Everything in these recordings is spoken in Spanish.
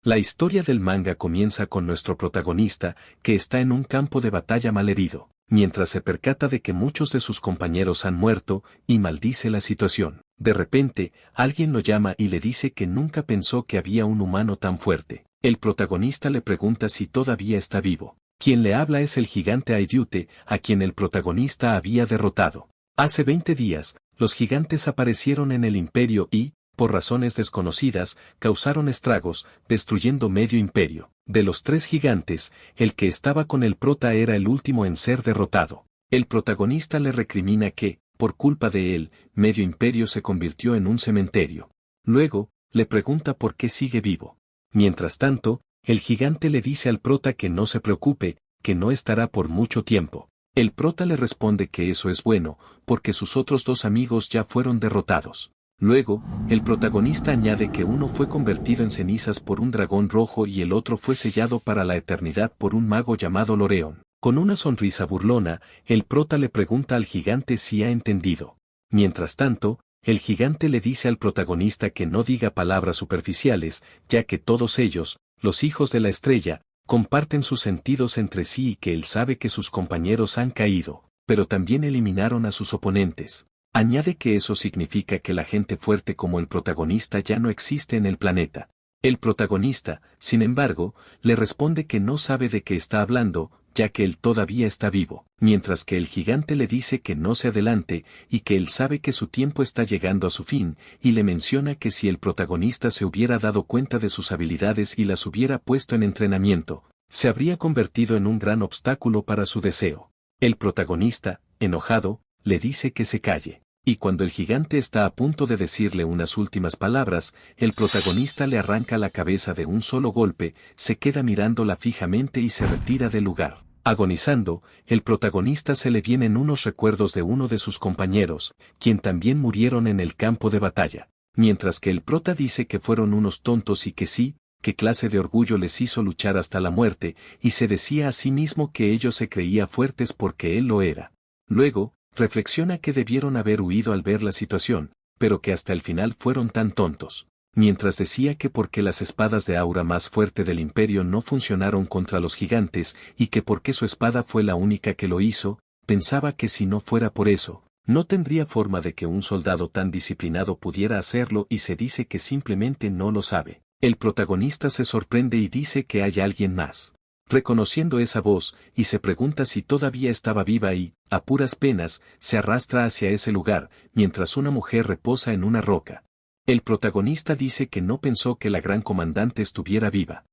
La historia del manga comienza con nuestro protagonista, que está en un campo de batalla malherido, mientras se percata de que muchos de sus compañeros han muerto, y maldice la situación. De repente, alguien lo llama y le dice que nunca pensó que había un humano tan fuerte. El protagonista le pregunta si todavía está vivo. Quien le habla es el gigante Aidyute, a quien el protagonista había derrotado. Hace 20 días, los gigantes aparecieron en el imperio y, por razones desconocidas, causaron estragos, destruyendo medio imperio. De los 3 gigantes, el que estaba con el prota era el último en ser derrotado. El protagonista le recrimina que, por culpa de él, medio imperio se convirtió en un cementerio. Luego, le pregunta por qué sigue vivo. Mientras tanto, el gigante le dice al prota que no se preocupe, que no estará por mucho tiempo. El prota le responde que eso es bueno, porque sus otros 2 amigos ya fueron derrotados. Luego, el protagonista añade que uno fue convertido en cenizas por un dragón rojo y el otro fue sellado para la eternidad por un mago llamado Loreón. Con una sonrisa burlona, el prota le pregunta al gigante si ha entendido. Mientras tanto, el gigante le dice al protagonista que no diga palabras superficiales, ya que todos ellos, los hijos de la estrella, comparten sus sentidos entre sí y que él sabe que sus compañeros han caído, pero también eliminaron a sus oponentes. Añade que eso significa que la gente fuerte como el protagonista ya no existe en el planeta. El protagonista, sin embargo, le responde que no sabe de qué está hablando, ya que él todavía está vivo, mientras que el gigante le dice que no se adelante y que él sabe que su tiempo está llegando a su fin, y le menciona que si el protagonista se hubiera dado cuenta de sus habilidades y las hubiera puesto en entrenamiento, se habría convertido en un gran obstáculo para su deseo. El protagonista, enojado, le dice que se calle. Y cuando el gigante está a punto de decirle unas últimas palabras, el protagonista le arranca la cabeza de un solo golpe, se queda mirándola fijamente y se retira del lugar. Agonizando, el protagonista se le vienen unos recuerdos de uno de sus compañeros, quien también murieron en el campo de batalla. Mientras que el prota dice que fueron unos tontos y que sí, qué clase de orgullo les hizo luchar hasta la muerte, y se decía a sí mismo que ellos se creía fuertes porque él lo era. Luego, reflexiona que debieron haber huido al ver la situación, pero que hasta el final fueron tan tontos. Mientras decía que porque las espadas de aura más fuerte del imperio no funcionaron contra los gigantes y que porque su espada fue la única que lo hizo, pensaba que si no fuera por eso, no tendría forma de que un soldado tan disciplinado pudiera hacerlo y se dice que simplemente no lo sabe. El protagonista se sorprende y dice que hay alguien más. Reconociendo esa voz, y se pregunta si todavía estaba viva y, a puras penas, se arrastra hacia ese lugar, mientras una mujer reposa en una roca. El protagonista dice que no pensó que la gran comandante estuviera viva.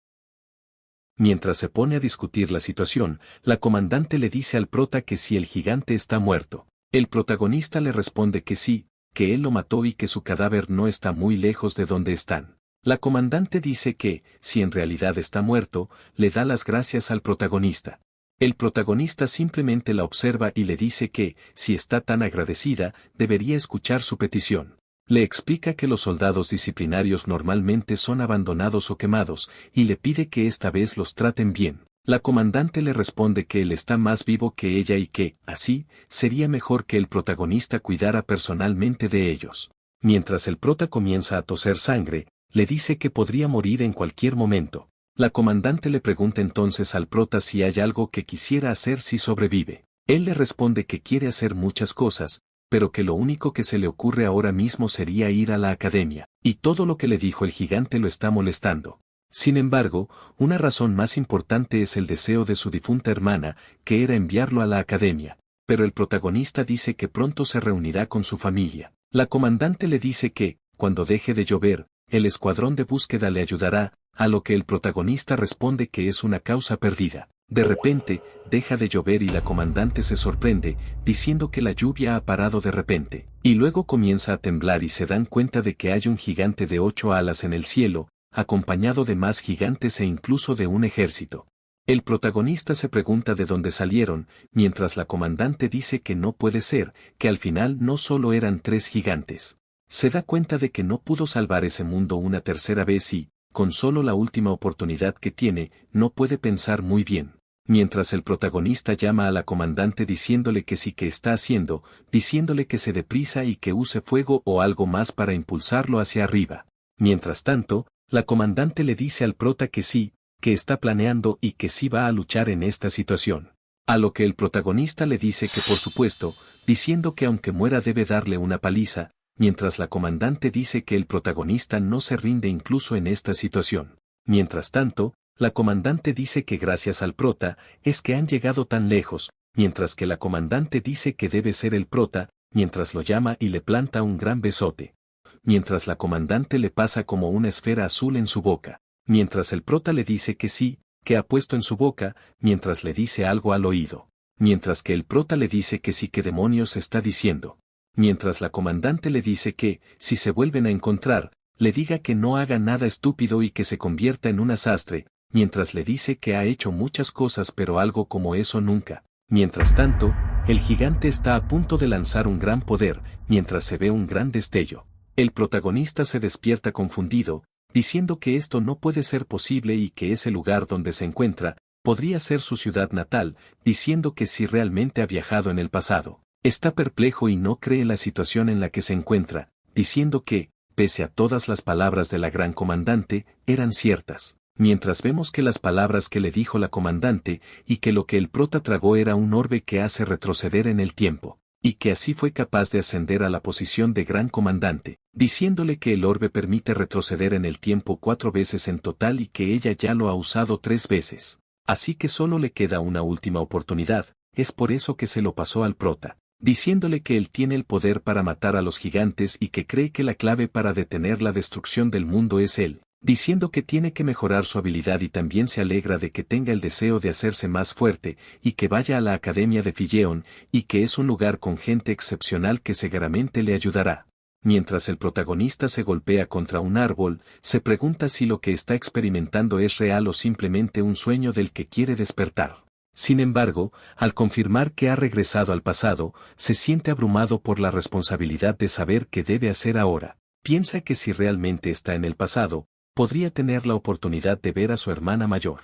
Mientras se pone a discutir la situación, la comandante le dice al prota que si el gigante está muerto. El protagonista le responde que sí, que él lo mató y que su cadáver no está muy lejos de donde están. La comandante dice que, si en realidad está muerto, le da las gracias al protagonista. El protagonista simplemente la observa y le dice que, si está tan agradecida, debería escuchar su petición. Le explica que los soldados disciplinarios normalmente son abandonados o quemados, y le pide que esta vez los traten bien. La comandante le responde que él está más vivo que ella y que, así, sería mejor que el protagonista cuidara personalmente de ellos. Mientras el prota comienza a toser sangre, le dice que podría morir en cualquier momento. La comandante le pregunta entonces al prota si hay algo que quisiera hacer si sobrevive. Él le responde que quiere hacer muchas cosas, pero que lo único que se le ocurre ahora mismo sería ir a la academia, y todo lo que le dijo el gigante lo está molestando. Sin embargo, una razón más importante es el deseo de su difunta hermana, que era enviarlo a la academia, pero el protagonista dice que pronto se reunirá con su familia. La comandante le dice que, cuando deje de llover, el escuadrón de búsqueda le ayudará, a lo que el protagonista responde que es una causa perdida. De repente, deja de llover y la comandante se sorprende, diciendo que la lluvia ha parado de repente, y luego comienza a temblar y se dan cuenta de que hay un gigante de 8 alas en el cielo, acompañado de más gigantes e incluso de un ejército. El protagonista se pregunta de dónde salieron, mientras la comandante dice que no puede ser, que al final no solo eran 3 gigantes. Se da cuenta de que no pudo salvar ese mundo una tercera vez y, con solo la última oportunidad que tiene, no puede pensar muy bien. Mientras el protagonista llama a la comandante diciéndole que sí que está haciendo, diciéndole que se deprisa y que use fuego o algo más para impulsarlo hacia arriba. Mientras tanto, La comandante le dice al prota que sí, que está planeando y que sí va a luchar en esta situación. A lo que el protagonista le dice que por supuesto, diciendo que aunque muera debe darle una paliza, mientras la comandante dice que el protagonista no se rinde incluso en esta situación. Mientras tanto, la comandante dice que gracias al prota es que han llegado tan lejos, mientras que la comandante dice que debe ser el prota, mientras lo llama y le planta un gran besote. Mientras la comandante le pasa como una esfera azul en su boca. Mientras el prota le dice que sí, que ha puesto en su boca, mientras le dice algo al oído. Mientras que el prota le dice que sí, que demonios está diciendo. Mientras la comandante le dice que, si se vuelven a encontrar, le diga que no haga nada estúpido y que se convierta en un asastre, mientras le dice que ha hecho muchas cosas pero algo como eso nunca. Mientras tanto, el gigante está a punto de lanzar un gran poder, mientras se ve un gran destello. El protagonista se despierta confundido, diciendo que esto no puede ser posible y que ese lugar donde se encuentra, podría ser su ciudad natal, diciendo que si realmente ha viajado en el pasado. Está perplejo y no cree la situación en la que se encuentra, diciendo que, pese a todas las palabras de la gran comandante, eran ciertas. Mientras vemos que las palabras que le dijo la comandante, y que lo que el prota tragó era un orbe que hace retroceder en el tiempo, y que así fue capaz de ascender a la posición de gran comandante, diciéndole que el orbe permite retroceder en el tiempo 4 veces en total y que ella ya lo ha usado 3 veces. Así que solo le queda una última oportunidad, es por eso que se lo pasó al prota, diciéndole que él tiene el poder para matar a los gigantes y que cree que la clave para detener la destrucción del mundo es él, diciendo que tiene que mejorar su habilidad y también se alegra de que tenga el deseo de hacerse más fuerte y que vaya a la Academia de Filleon y que es un lugar con gente excepcional que seguramente le ayudará. Mientras el protagonista se golpea contra un árbol, se pregunta si lo que está experimentando es real o simplemente un sueño del que quiere despertar. Sin embargo, al confirmar que ha regresado al pasado, se siente abrumado por la responsabilidad de saber qué debe hacer ahora. Piensa que si realmente está en el pasado, podría tener la oportunidad de ver a su hermana mayor.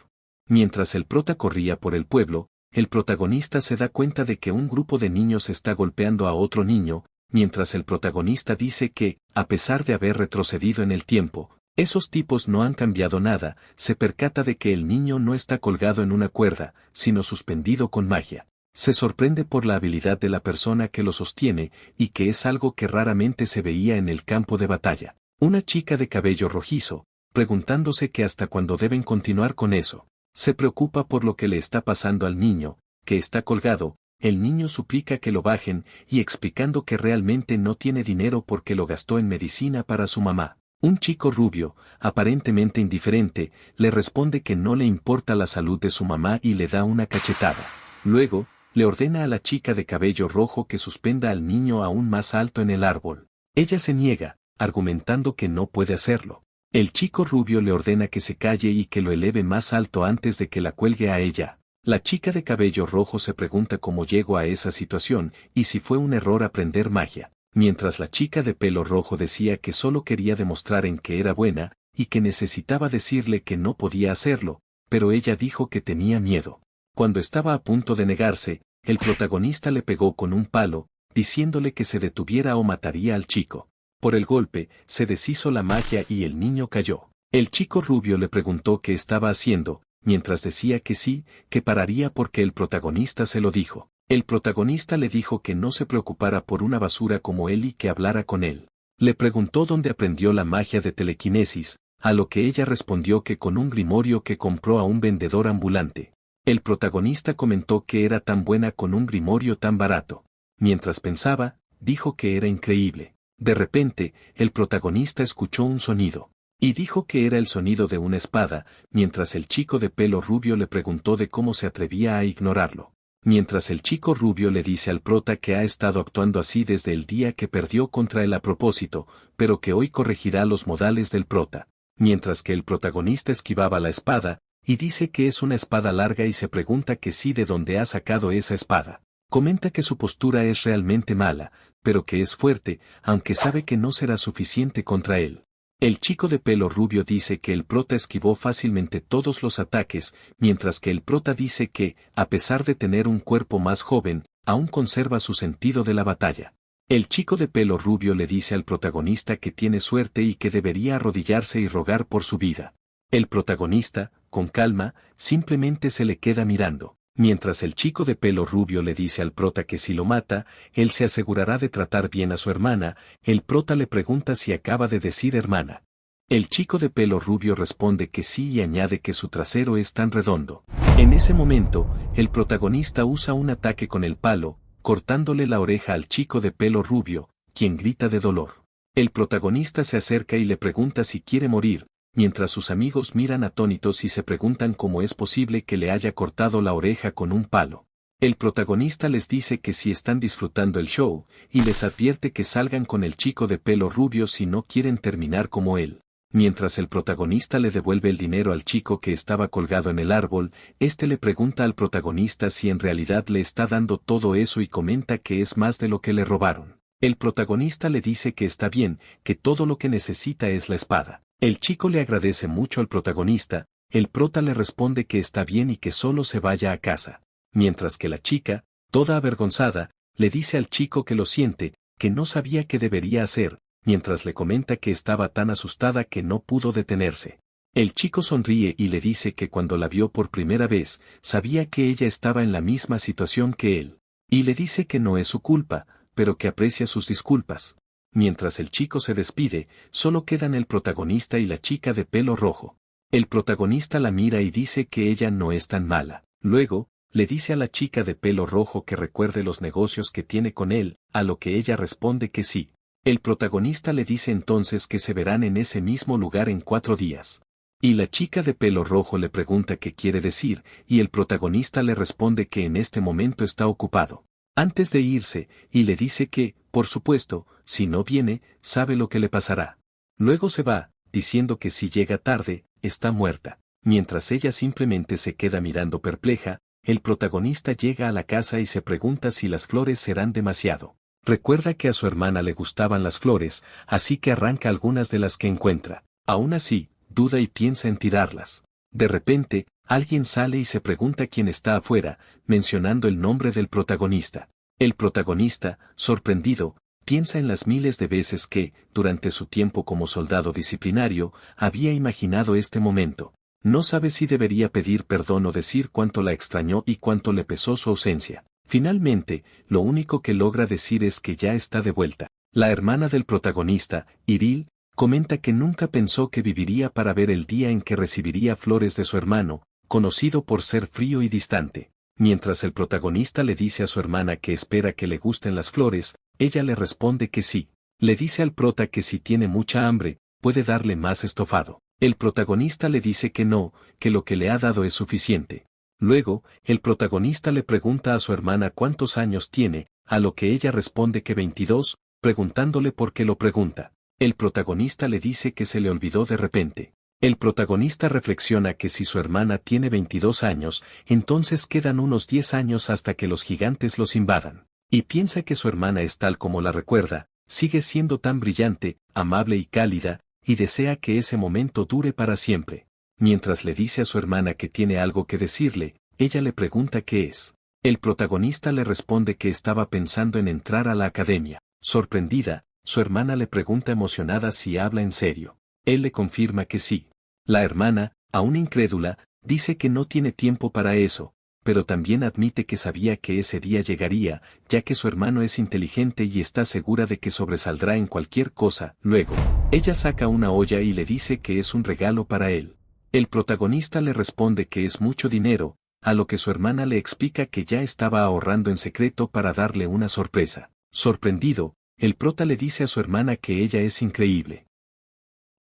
Mientras el prota corría por el pueblo, el protagonista se da cuenta de que un grupo de niños está golpeando a otro niño, mientras el protagonista dice que, a pesar de haber retrocedido en el tiempo, esos tipos no han cambiado nada, se percata de que el niño no está colgado en una cuerda, sino suspendido con magia. Se sorprende por la habilidad de la persona que lo sostiene, y que es algo que raramente se veía en el campo de batalla. Una chica de cabello rojizo, preguntándose que hasta cuándo deben continuar con eso. Se preocupa por lo que le está pasando al niño, que está colgado. El niño suplica que lo bajen y explicando que realmente no tiene dinero porque lo gastó en medicina para su mamá. Un chico rubio, aparentemente indiferente, le responde que no le importa la salud de su mamá y le da una cachetada. Luego, le ordena a la chica de cabello rojo que suspenda al niño aún más alto en el árbol. Ella se niega, argumentando que no puede hacerlo. El chico rubio le ordena que se calle y que lo eleve más alto antes de que la cuelgue a ella. La chica de cabello rojo se pregunta cómo llegó a esa situación y si fue un error aprender magia, mientras la chica de pelo rojo decía que solo quería demostrar en que era buena y que necesitaba decirle que no podía hacerlo, pero ella dijo que tenía miedo. Cuando estaba a punto de negarse, el protagonista le pegó con un palo, diciéndole que se detuviera o mataría al chico. Por el golpe, se deshizo la magia y el niño cayó. El chico rubio le preguntó qué estaba haciendo, mientras decía que sí, que pararía porque el protagonista se lo dijo. El protagonista le dijo que no se preocupara por una basura como él y que hablara con él. Le preguntó dónde aprendió la magia de telequinesis, a lo que ella respondió que con un grimorio que compró a un vendedor ambulante. El protagonista comentó que era tan buena con un grimorio tan barato. Mientras pensaba, dijo que era increíble. De repente, el protagonista escuchó un sonido. Y dijo que era el sonido de una espada, mientras el chico de pelo rubio le preguntó de cómo se atrevía a ignorarlo. Mientras el chico rubio le dice al prota que ha estado actuando así desde el día que perdió contra él a propósito, pero que hoy corregirá los modales del prota. Mientras que el protagonista esquivaba la espada, y dice que es una espada larga y se pregunta que sí de dónde ha sacado esa espada. Comenta que su postura es realmente mala, pero que es fuerte, aunque sabe que no será suficiente contra él. El chico de pelo rubio dice que el prota esquivó fácilmente todos los ataques, mientras que el prota dice que, a pesar de tener un cuerpo más joven, aún conserva su sentido de la batalla. El chico de pelo rubio le dice al protagonista que tiene suerte y que debería arrodillarse y rogar por su vida. El protagonista, con calma, simplemente se le queda mirando. Mientras el chico de pelo rubio le dice al prota que si lo mata, él se asegurará de tratar bien a su hermana, el prota le pregunta si acaba de decir hermana. El chico de pelo rubio responde que sí y añade que su trasero es tan redondo. En ese momento, el protagonista usa un ataque con el palo, cortándole la oreja al chico de pelo rubio, quien grita de dolor. El protagonista se acerca y le pregunta si quiere morir, mientras sus amigos miran atónitos y se preguntan cómo es posible que le haya cortado la oreja con un palo. El protagonista les dice que si están disfrutando el show, y les advierte que salgan con el chico de pelo rubio si no quieren terminar como él. Mientras el protagonista le devuelve el dinero al chico que estaba colgado en el árbol, este le pregunta al protagonista si en realidad le está dando todo eso y comenta que es más de lo que le robaron. El protagonista le dice que está bien, que todo lo que necesita es la espada. El chico le agradece mucho al protagonista, el prota le responde que está bien y que solo se vaya a casa. Mientras que la chica, toda avergonzada, le dice al chico que lo siente, que no sabía qué debería hacer, mientras le comenta que estaba tan asustada que no pudo detenerse. El chico sonríe y le dice que cuando la vio por primera vez, sabía que ella estaba en la misma situación que él. Y le dice que no es su culpa, pero que aprecia sus disculpas. Mientras el chico se despide, solo quedan el protagonista y la chica de pelo rojo. El protagonista la mira y dice que ella no es tan mala. Luego, le dice a la chica de pelo rojo que recuerde los negocios que tiene con él, a lo que ella responde que sí. El protagonista le dice entonces que se verán en ese mismo lugar en 4 días. Y la chica de pelo rojo le pregunta qué quiere decir, y el protagonista le responde que en este momento está ocupado. Antes de irse, y le dice que, por supuesto, si no viene, sabe lo que le pasará. Luego se va, diciendo que si llega tarde, está muerta. Mientras ella simplemente se queda mirando perpleja, el protagonista llega a la casa y se pregunta si las flores serán demasiado. Recuerda que a su hermana le gustaban las flores, así que arranca algunas de las que encuentra. Aún así, duda y piensa en tirarlas. De repente, alguien sale y se pregunta quién está afuera, mencionando el nombre del protagonista. El protagonista, sorprendido, piensa en las miles de veces que, durante su tiempo como soldado disciplinario, había imaginado este momento. No sabe si debería pedir perdón o decir cuánto la extrañó y cuánto le pesó su ausencia. Finalmente, lo único que logra decir es que ya está de vuelta. La hermana del protagonista, Iril, comenta que nunca pensó que viviría para ver el día en que recibiría flores de su hermano, conocido por ser frío y distante. Mientras el protagonista le dice a su hermana que espera que le gusten las flores, ella le responde que sí. Le dice al prota que si tiene mucha hambre, puede darle más estofado. El protagonista le dice que no, que lo que le ha dado es suficiente. Luego, el protagonista le pregunta a su hermana cuántos años tiene, a lo que ella responde que 22, preguntándole por qué lo pregunta. El protagonista le dice que se le olvidó de repente. El protagonista reflexiona que si su hermana tiene 22 años, entonces quedan unos 10 años hasta que los gigantes los invadan. Y piensa que su hermana es tal como la recuerda, sigue siendo tan brillante, amable y cálida, y desea que ese momento dure para siempre. Mientras le dice a su hermana que tiene algo que decirle, ella le pregunta qué es. El protagonista le responde que estaba pensando en entrar a la academia. Sorprendida, su hermana le pregunta emocionada si habla en serio. Él le confirma que sí. La hermana, aún incrédula, dice que no tiene tiempo para eso, pero también admite que sabía que ese día llegaría, ya que su hermano es inteligente y está segura de que sobresaldrá en cualquier cosa. Luego, ella saca una olla y le dice que es un regalo para él. El protagonista le responde que es mucho dinero, a lo que su hermana le explica que ya estaba ahorrando en secreto para darle una sorpresa. Sorprendido, el prota le dice a su hermana que ella es increíble.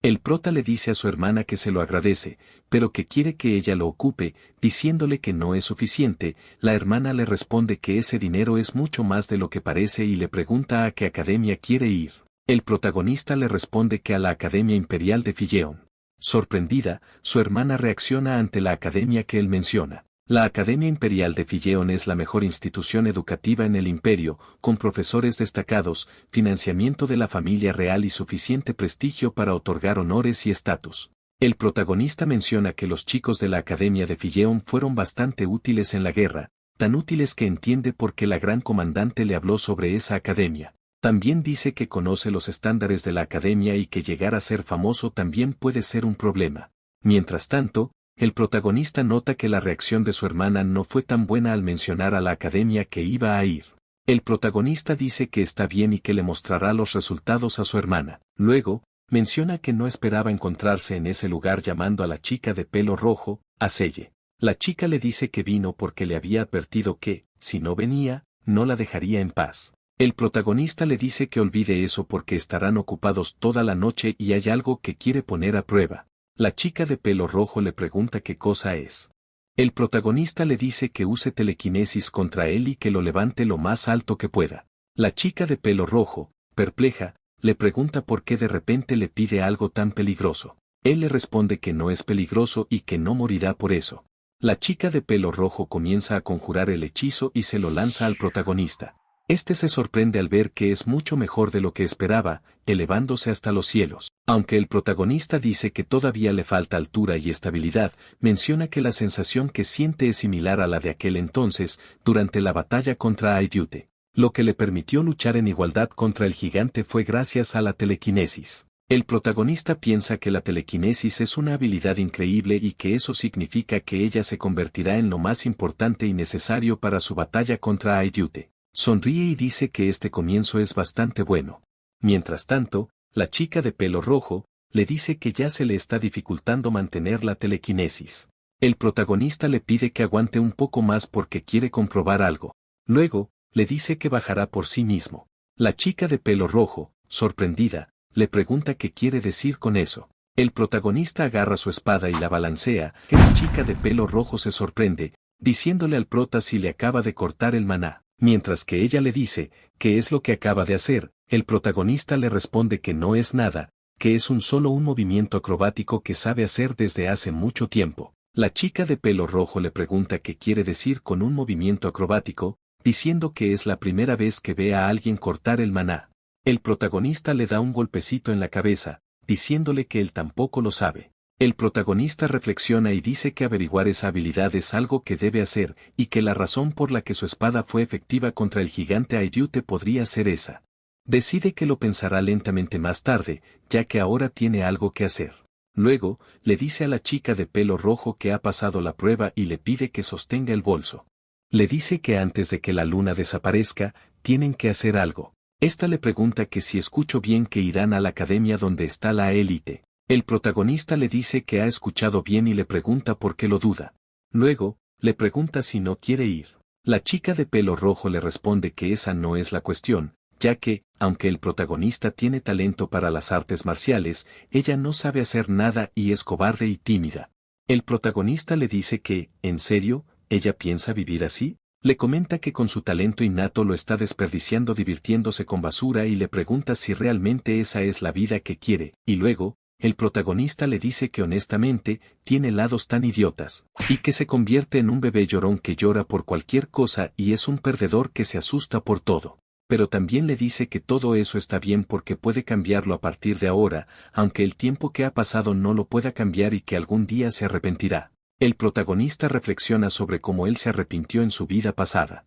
El prota le dice a su hermana que se lo agradece, pero que quiere que ella lo ocupe, diciéndole que no es suficiente. La hermana le responde que ese dinero es mucho más de lo que parece y le pregunta a qué academia quiere ir. El protagonista le responde que a la Academia Imperial de Filleon. Sorprendida, su hermana reacciona ante la academia que él menciona. La Academia Imperial de Filleon es la mejor institución educativa en el imperio, con profesores destacados, financiamiento de la familia real y suficiente prestigio para otorgar honores y estatus. El protagonista menciona que los chicos de la Academia de Filleon fueron bastante útiles en la guerra, tan útiles que entiende por qué la gran comandante le habló sobre esa academia. También dice que conoce los estándares de la academia y que llegar a ser famoso también puede ser un problema. Mientras tanto, el protagonista nota que la reacción de su hermana no fue tan buena al mencionar a la academia que iba a ir. El protagonista dice que está bien y que le mostrará los resultados a su hermana. Luego, menciona que no esperaba encontrarse en ese lugar llamando a la chica de pelo rojo, a Selle. La chica le dice que vino porque le había advertido que, si no venía, no la dejaría en paz. El protagonista le dice que olvide eso porque estarán ocupados toda la noche y hay algo que quiere poner a prueba. La chica de pelo rojo le pregunta qué cosa es. El protagonista le dice que use telequinesis contra él y que lo levante lo más alto que pueda. La chica de pelo rojo, perpleja, le pregunta por qué de repente le pide algo tan peligroso. Él le responde que no es peligroso y que no morirá por eso. La chica de pelo rojo comienza a conjurar el hechizo y se lo lanza al protagonista. Este se sorprende al ver que es mucho mejor de lo que esperaba, elevándose hasta los cielos. Aunque el protagonista dice que todavía le falta altura y estabilidad, menciona que la sensación que siente es similar a la de aquel entonces, durante la batalla contra Aidyute. Lo que le permitió luchar en igualdad contra el gigante fue gracias a la telequinesis. El protagonista piensa que la telequinesis es una habilidad increíble y que eso significa que ella se convertirá en lo más importante y necesario para su batalla contra Aidyute. Sonríe y dice que este comienzo es bastante bueno. Mientras tanto, la chica de pelo rojo le dice que ya se le está dificultando mantener la telequinesis. El protagonista le pide que aguante un poco más porque quiere comprobar algo. Luego, le dice que bajará por sí mismo. La chica de pelo rojo, sorprendida, le pregunta qué quiere decir con eso. El protagonista agarra su espada y la balancea, que la chica de pelo rojo se sorprende, diciéndole al prota si le acaba de cortar el maná. Mientras que ella le dice, ¿qué es lo que acaba de hacer? El protagonista le responde que no es nada, que es solo un movimiento acrobático que sabe hacer desde hace mucho tiempo. La chica de pelo rojo le pregunta qué quiere decir con un movimiento acrobático, diciendo que es la primera vez que ve a alguien cortar el maná. El protagonista le da un golpecito en la cabeza, diciéndole que él tampoco lo sabe. El protagonista reflexiona y dice que averiguar esa habilidad es algo que debe hacer, y que la razón por la que su espada fue efectiva contra el gigante Aidyute podría ser esa. Decide que lo pensará lentamente más tarde, ya que ahora tiene algo que hacer. Luego, le dice a la chica de pelo rojo que ha pasado la prueba y le pide que sostenga el bolso. Le dice que antes de que la luna desaparezca, tienen que hacer algo. Esta le pregunta que si escucho bien que irán a la academia donde está la élite. El protagonista le dice que ha escuchado bien y le pregunta por qué lo duda. Luego, le pregunta si no quiere ir. La chica de pelo rojo le responde que esa no es la cuestión, ya que, aunque el protagonista tiene talento para las artes marciales, ella no sabe hacer nada y es cobarde y tímida. El protagonista le dice que, ¿en serio, ella piensa vivir así? Le comenta que con su talento innato lo está desperdiciando divirtiéndose con basura y le pregunta si realmente esa es la vida que quiere, y luego, el protagonista le dice que honestamente, tiene lados tan idiotas, y que se convierte en un bebé llorón que llora por cualquier cosa y es un perdedor que se asusta por todo. Pero también le dice que todo eso está bien porque puede cambiarlo a partir de ahora, aunque el tiempo que ha pasado no lo pueda cambiar y que algún día se arrepentirá. El protagonista reflexiona sobre cómo él se arrepintió en su vida pasada.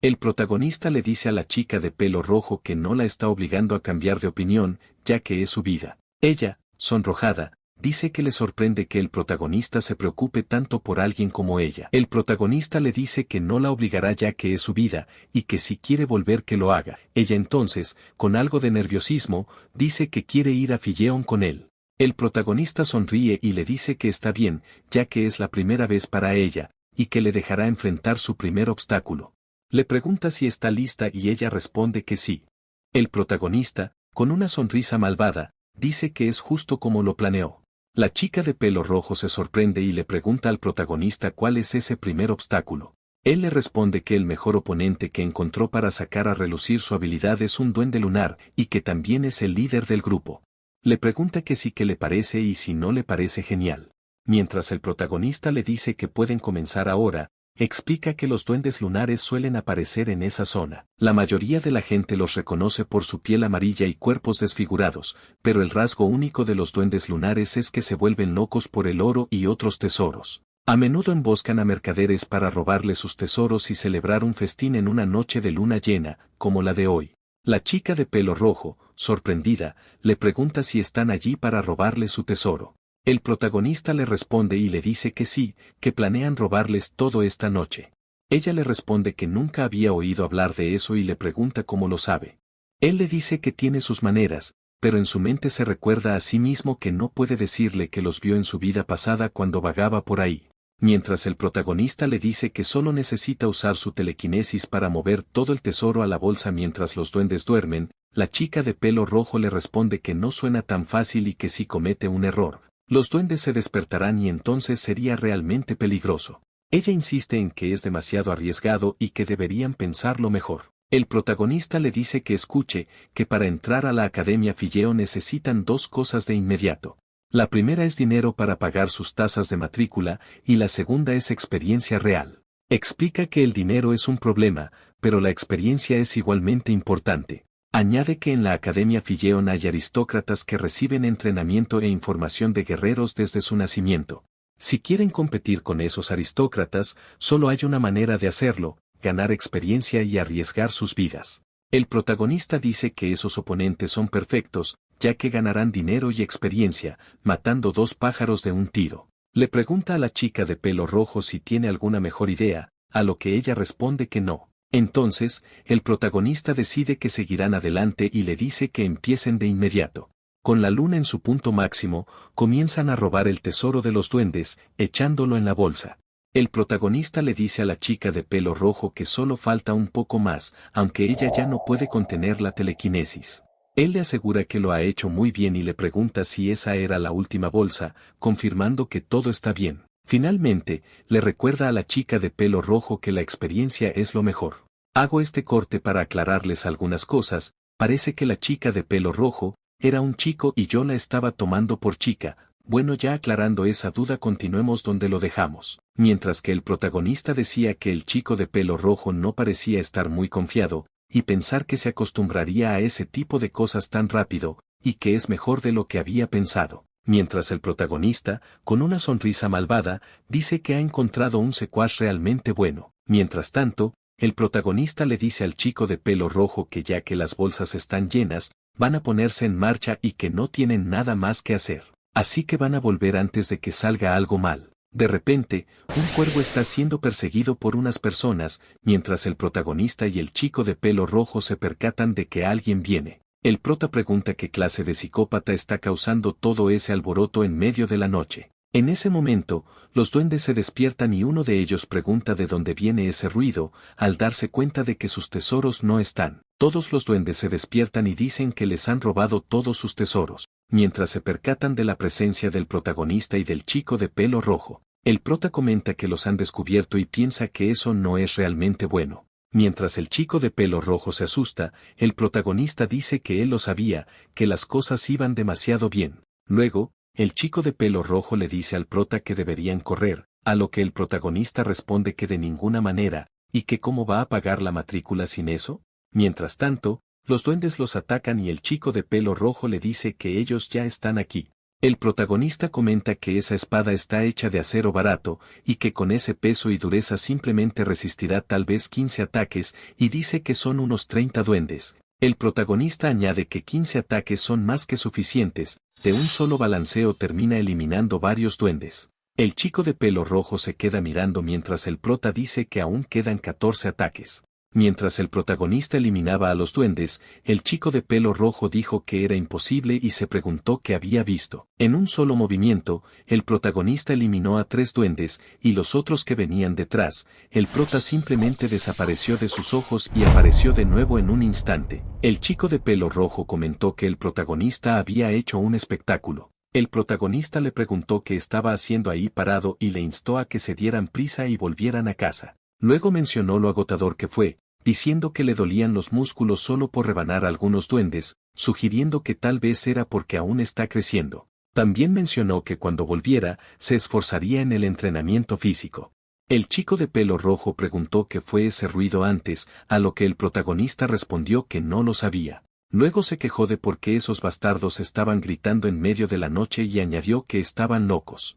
El protagonista le dice a la chica de pelo rojo que no la está obligando a cambiar de opinión, ya que es su vida. Ella, sonrojada, dice que le sorprende que el protagonista se preocupe tanto por alguien como ella. El protagonista le dice que no la obligará ya que es su vida, y que si quiere volver que lo haga. Ella entonces, con algo de nerviosismo, dice que quiere ir a Filleon con él. El protagonista sonríe y le dice que está bien, ya que es la primera vez para ella, y que le dejará enfrentar su primer obstáculo. Le pregunta si está lista y ella responde que sí. El protagonista, con una sonrisa malvada, dice que es justo como lo planeó. La chica de pelo rojo se sorprende y le pregunta al protagonista cuál es ese primer obstáculo. Él le responde que el mejor oponente que encontró para sacar a relucir su habilidad es un duende lunar y que también es el líder del grupo. Le pregunta que sí que le parece y si no le parece genial. Mientras el protagonista le dice que pueden comenzar ahora, explica que los duendes lunares suelen aparecer en esa zona. La mayoría de la gente los reconoce por su piel amarilla y cuerpos desfigurados, pero el rasgo único de los duendes lunares es que se vuelven locos por el oro y otros tesoros. A menudo emboscan a mercaderes para robarles sus tesoros y celebrar un festín en una noche de luna llena, como la de hoy. La chica de pelo rojo, sorprendida, le pregunta si están allí para robarle su tesoro. El protagonista le responde y le dice que sí, que planean robarles todo esta noche. Ella le responde que nunca había oído hablar de eso y le pregunta cómo lo sabe. Él le dice que tiene sus maneras, pero en su mente se recuerda a sí mismo que no puede decirle que los vio en su vida pasada cuando vagaba por ahí. Mientras el protagonista le dice que solo necesita usar su telequinesis para mover todo el tesoro a la bolsa mientras los duendes duermen, la chica de pelo rojo le responde que no suena tan fácil y que si comete un error, los duendes se despertarán y entonces sería realmente peligroso. Ella insiste en que es demasiado arriesgado y que deberían pensarlo mejor. El protagonista le dice que escuche, que para entrar a la Academia Filleo necesitan dos cosas de inmediato. La primera es dinero para pagar sus tasas de matrícula y la segunda es experiencia real. Explica que el dinero es un problema, pero la experiencia es igualmente importante. Añade que en la Academia Filleo hay aristócratas que reciben entrenamiento e información de guerreros desde su nacimiento. Si quieren competir con esos aristócratas, solo hay una manera de hacerlo, ganar experiencia y arriesgar sus vidas. El protagonista dice que esos oponentes son perfectos, ya que ganarán dinero y experiencia, matando dos pájaros de un tiro. Le pregunta a la chica de pelo rojo si tiene alguna mejor idea, a lo que ella responde que no. Entonces, el protagonista decide que seguirán adelante y le dice que empiecen de inmediato. Con la luna en su punto máximo, comienzan a robar el tesoro de los duendes, echándolo en la bolsa. El protagonista le dice a la chica de pelo rojo que solo falta un poco más, aunque ella ya no puede contener la telequinesis. Él le asegura que lo ha hecho muy bien y le pregunta si esa era la última bolsa, confirmando que todo está bien. Finalmente, le recuerda a la chica de pelo rojo que la experiencia es lo mejor. Hago este corte para aclararles algunas cosas. Parece que la chica de pelo rojo era un chico y yo la estaba tomando por chica. Bueno, ya aclarando esa duda, continuemos donde lo dejamos. Mientras que el protagonista decía que el chico de pelo rojo no parecía estar muy confiado, y pensar que se acostumbraría a ese tipo de cosas tan rápido, y que es mejor de lo que había pensado. Mientras el protagonista, con una sonrisa malvada, dice que ha encontrado un secuaz realmente bueno. Mientras tanto, el protagonista le dice al chico de pelo rojo que ya que las bolsas están llenas, van a ponerse en marcha y que no tienen nada más que hacer. Así que van a volver antes de que salga algo mal. De repente, un cuervo está siendo perseguido por unas personas, mientras el protagonista y el chico de pelo rojo se percatan de que alguien viene. El prota pregunta qué clase de psicópata está causando todo ese alboroto en medio de la noche. En ese momento, los duendes se despiertan y uno de ellos pregunta de dónde viene ese ruido, al darse cuenta de que sus tesoros no están. Todos los duendes se despiertan y dicen que les han robado todos sus tesoros. Mientras se percatan de la presencia del protagonista y del chico de pelo rojo, el prota comenta que los han descubierto y piensa que eso no es realmente bueno. Mientras el chico de pelo rojo se asusta, el protagonista dice que él lo sabía, que las cosas iban demasiado bien. Luego, el chico de pelo rojo le dice al prota que deberían correr, a lo que el protagonista responde que de ninguna manera, y que cómo va a pagar la matrícula sin eso. Mientras tanto, los duendes los atacan y el chico de pelo rojo le dice que ellos ya están aquí. El protagonista comenta que esa espada está hecha de acero barato, y que con ese peso y dureza simplemente resistirá tal vez 15 ataques, y dice que son unos 30 duendes. El protagonista añade que 15 ataques son más que suficientes, de un solo balanceo termina eliminando varios duendes. El chico de pelo rojo se queda mirando mientras el prota dice que aún quedan 14 ataques. Mientras el protagonista eliminaba a los duendes, el chico de pelo rojo dijo que era imposible y se preguntó qué había visto. En un solo movimiento, el protagonista eliminó a 3 duendes, y los otros que venían detrás, el prota simplemente desapareció de sus ojos y apareció de nuevo en un instante. El chico de pelo rojo comentó que el protagonista había hecho un espectáculo. El protagonista le preguntó qué estaba haciendo ahí parado y le instó a que se dieran prisa y volvieran a casa. Luego mencionó lo agotador que fue, diciendo que le dolían los músculos solo por rebanar a algunos duendes, sugiriendo que tal vez era porque aún está creciendo. También mencionó que cuando volviera, se esforzaría en el entrenamiento físico. El chico de pelo rojo preguntó qué fue ese ruido antes, a lo que el protagonista respondió que no lo sabía. Luego se quejó de por qué esos bastardos estaban gritando en medio de la noche y añadió que estaban locos.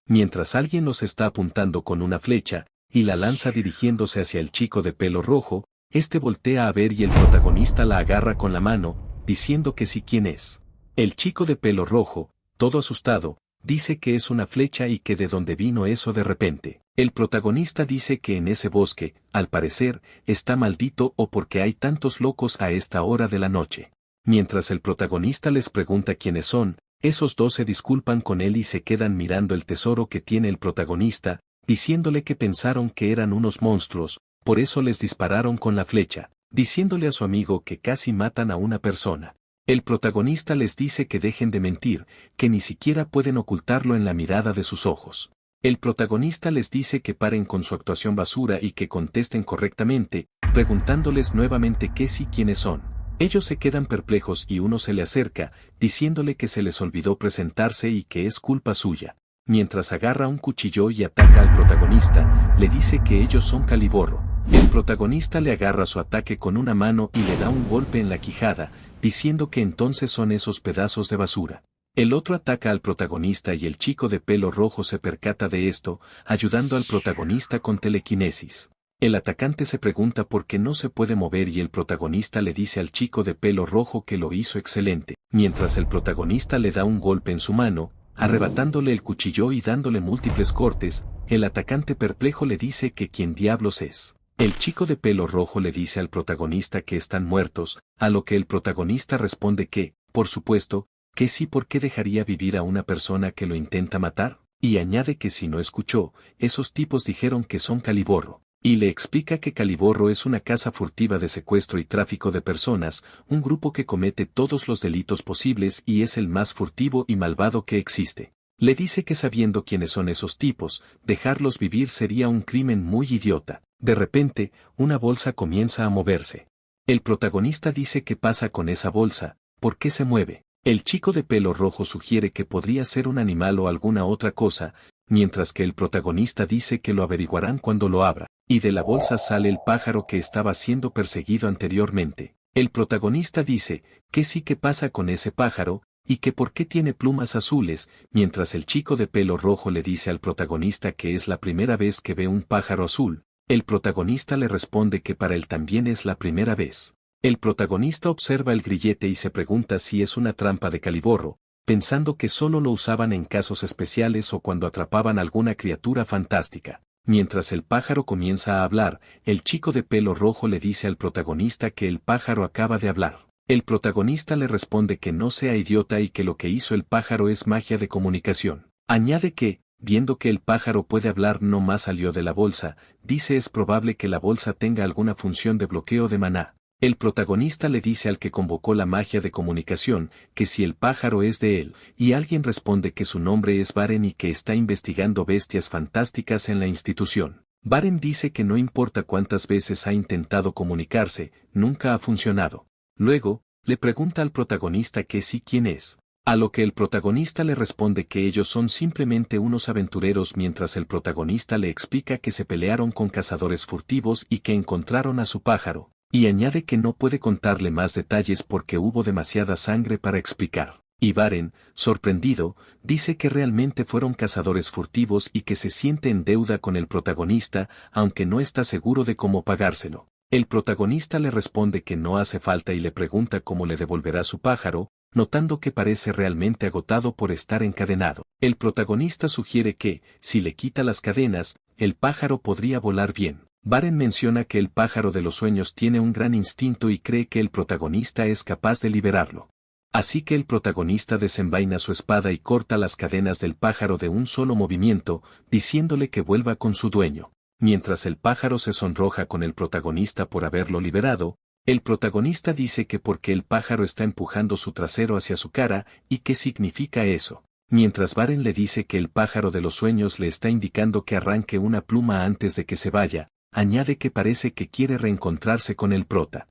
Mientras alguien los está apuntando con una flecha, y la lanza dirigiéndose hacia el chico de pelo rojo, Este voltea a ver y el protagonista la agarra con la mano, diciendo que sí quién es. El chico de pelo rojo, todo asustado, dice que es una flecha y que de dónde vino eso de repente. El protagonista dice que en ese bosque, al parecer, está maldito o porque hay tantos locos a esta hora de la noche. Mientras el protagonista les pregunta quiénes son, esos dos se disculpan con él y se quedan mirando el tesoro que tiene el protagonista, diciéndole que pensaron que eran unos monstruos, por eso les dispararon con la flecha, diciéndole a su amigo que casi matan a una persona. El protagonista les dice que dejen de mentir, que ni siquiera pueden ocultarlo en la mirada de sus ojos. El protagonista les dice que paren con su actuación basura y que contesten correctamente, preguntándoles nuevamente qué sí quiénes son. Ellos se quedan perplejos y uno se le acerca, diciéndole que se les olvidó presentarse y que es culpa suya. Mientras agarra un cuchillo y ataca al protagonista, le dice que ellos son Caliborro. El protagonista le agarra su ataque con una mano y le da un golpe en la quijada, diciendo que entonces son esos pedazos de basura. El otro ataca al protagonista y el chico de pelo rojo se percata de esto, ayudando al protagonista con telequinesis. El atacante se pregunta por qué no se puede mover y el protagonista le dice al chico de pelo rojo que lo hizo excelente, mientras el protagonista le da un golpe en su mano, arrebatándole el cuchillo y dándole múltiples cortes, el atacante perplejo le dice que quién diablos es. El chico de pelo rojo le dice al protagonista que están muertos, a lo que el protagonista responde que, por supuesto, que sí, ¿por qué dejaría vivir a una persona que lo intenta matar? Y añade que si no escuchó, esos tipos dijeron que son Caliborro. Y le explica que Caliborro es una casa furtiva de secuestro y tráfico de personas, un grupo que comete todos los delitos posibles y es el más furtivo y malvado que existe. Le dice que sabiendo quiénes son esos tipos, dejarlos vivir sería un crimen muy idiota. De repente, una bolsa comienza a moverse. El protagonista dice qué pasa con esa bolsa, ¿por qué se mueve? El chico de pelo rojo sugiere que podría ser un animal o alguna otra cosa, mientras que el protagonista dice que lo averiguarán cuando lo abra, y de la bolsa sale el pájaro que estaba siendo perseguido anteriormente. El protagonista dice que sí, que pasa con ese pájaro, y que por qué tiene plumas azules, mientras el chico de pelo rojo le dice al protagonista que es la primera vez que ve un pájaro azul. El protagonista le responde que para él también es la primera vez. El protagonista observa el grillete y se pregunta si es una trampa de Caliborro, pensando que solo lo usaban en casos especiales o cuando atrapaban alguna criatura fantástica. Mientras el pájaro comienza a hablar, el chico de pelo rojo le dice al protagonista que el pájaro acaba de hablar. El protagonista le responde que no sea idiota y que lo que hizo el pájaro es magia de comunicación. Añade que, viendo que el pájaro puede hablar, no más salió de la bolsa, dice es probable que la bolsa tenga alguna función de bloqueo de maná. El protagonista le dice al que convocó la magia de comunicación, que si el pájaro es de él, y alguien responde que su nombre es Baren y que está investigando bestias fantásticas en la institución. Baren dice que no importa cuántas veces ha intentado comunicarse, nunca ha funcionado. Luego, le pregunta al protagonista que sí quién es. A lo que el protagonista le responde que ellos son simplemente unos aventureros, mientras el protagonista le explica que se pelearon con cazadores furtivos y que encontraron a su pájaro. Y añade que no puede contarle más detalles porque hubo demasiada sangre para explicar. Y Baren, sorprendido, dice que realmente fueron cazadores furtivos y que se siente en deuda con el protagonista, aunque no está seguro de cómo pagárselo. El protagonista le responde que no hace falta y le pregunta cómo le devolverá su pájaro, notando que parece realmente agotado por estar encadenado. El protagonista sugiere que, si le quita las cadenas, el pájaro podría volar bien. Baren menciona que el pájaro de los sueños tiene un gran instinto y cree que el protagonista es capaz de liberarlo. Así que el protagonista desenvaina su espada y corta las cadenas del pájaro de un solo movimiento, diciéndole que vuelva con su dueño. Mientras el pájaro se sonroja con el protagonista por haberlo liberado, el protagonista dice que porque el pájaro está empujando su trasero hacia su cara y qué significa eso. Mientras Baren le dice que el pájaro de los sueños le está indicando que arranque una pluma antes de que se vaya, añade que parece que quiere reencontrarse con el prota.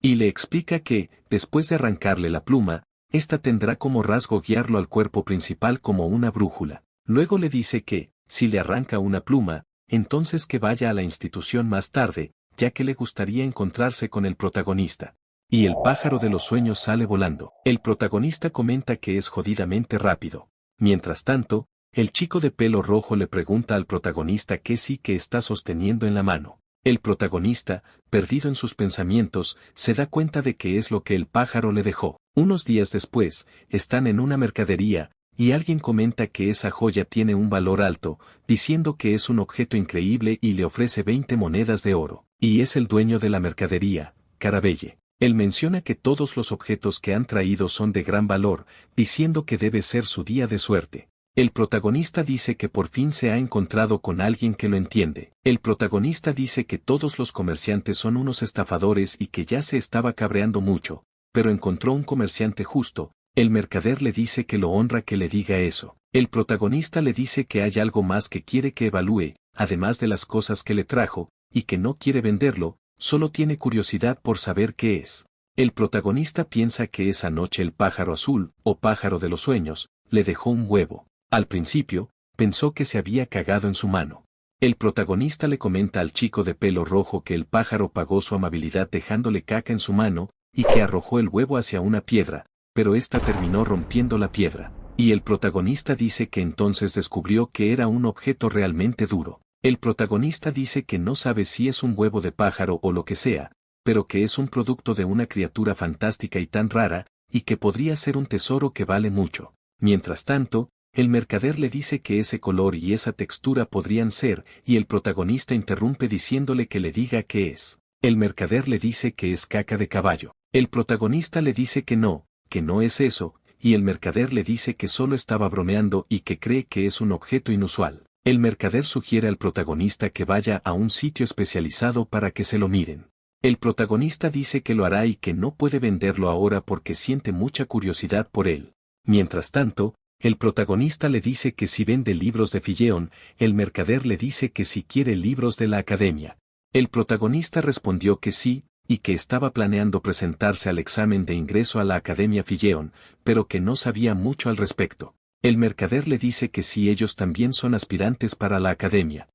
Y le explica que, después de arrancarle la pluma, ésta tendrá como rasgo guiarlo al cuerpo principal como una brújula. Luego le dice que, si le arranca una pluma, entonces que vaya a la institución más tarde, ya que le gustaría encontrarse con el protagonista. Y el pájaro de los sueños sale volando. El protagonista comenta que es jodidamente rápido. Mientras tanto, el chico de pelo rojo le pregunta al protagonista qué sí que está sosteniendo en la mano. El protagonista, perdido en sus pensamientos, se da cuenta de que es lo que el pájaro le dejó. Unos días después, están en una mercadería, y alguien comenta que esa joya tiene un valor alto, diciendo que es un objeto increíble y le ofrece 20 monedas de oro. Y es el dueño de la mercadería, Carabelle. Él menciona que todos los objetos que han traído son de gran valor, diciendo que debe ser su día de suerte. El protagonista dice que por fin se ha encontrado con alguien que lo entiende. El protagonista dice que todos los comerciantes son unos estafadores y que ya se estaba cabreando mucho, pero encontró un comerciante justo. El mercader le dice que lo honra que le diga eso. El protagonista le dice que hay algo más que quiere que evalúe, además de las cosas que le trajo, y que no quiere venderlo, solo tiene curiosidad por saber qué es. El protagonista piensa que esa noche el pájaro azul, o pájaro de los sueños, le dejó un huevo. Al principio, pensó que se había cagado en su mano. El protagonista le comenta al chico de pelo rojo que el pájaro pagó su amabilidad dejándole caca en su mano, y que arrojó el huevo hacia una piedra, pero ésta terminó rompiendo la piedra. Y el protagonista dice que entonces descubrió que era un objeto realmente duro. El protagonista dice que no sabe si es un huevo de pájaro o lo que sea, pero que es un producto de una criatura fantástica y tan rara, y que podría ser un tesoro que vale mucho. Mientras tanto, el mercader le dice que ese color y esa textura podrían ser, y el protagonista interrumpe diciéndole que le diga qué es. El mercader le dice que es caca de caballo. El protagonista le dice que no es eso, y el mercader le dice que solo estaba bromeando y que cree que es un objeto inusual. El mercader sugiere al protagonista que vaya a un sitio especializado para que se lo miren. El protagonista dice que lo hará y que no puede venderlo ahora porque siente mucha curiosidad por él. Mientras tanto, el protagonista le dice que si vende libros de Filleon, el mercader le dice que si quiere libros de la academia. El protagonista respondió que sí, y que estaba planeando presentarse al examen de ingreso a la Academia Filleon, pero que no sabía mucho al respecto. El mercader le dice que si ellos también son aspirantes para la academia.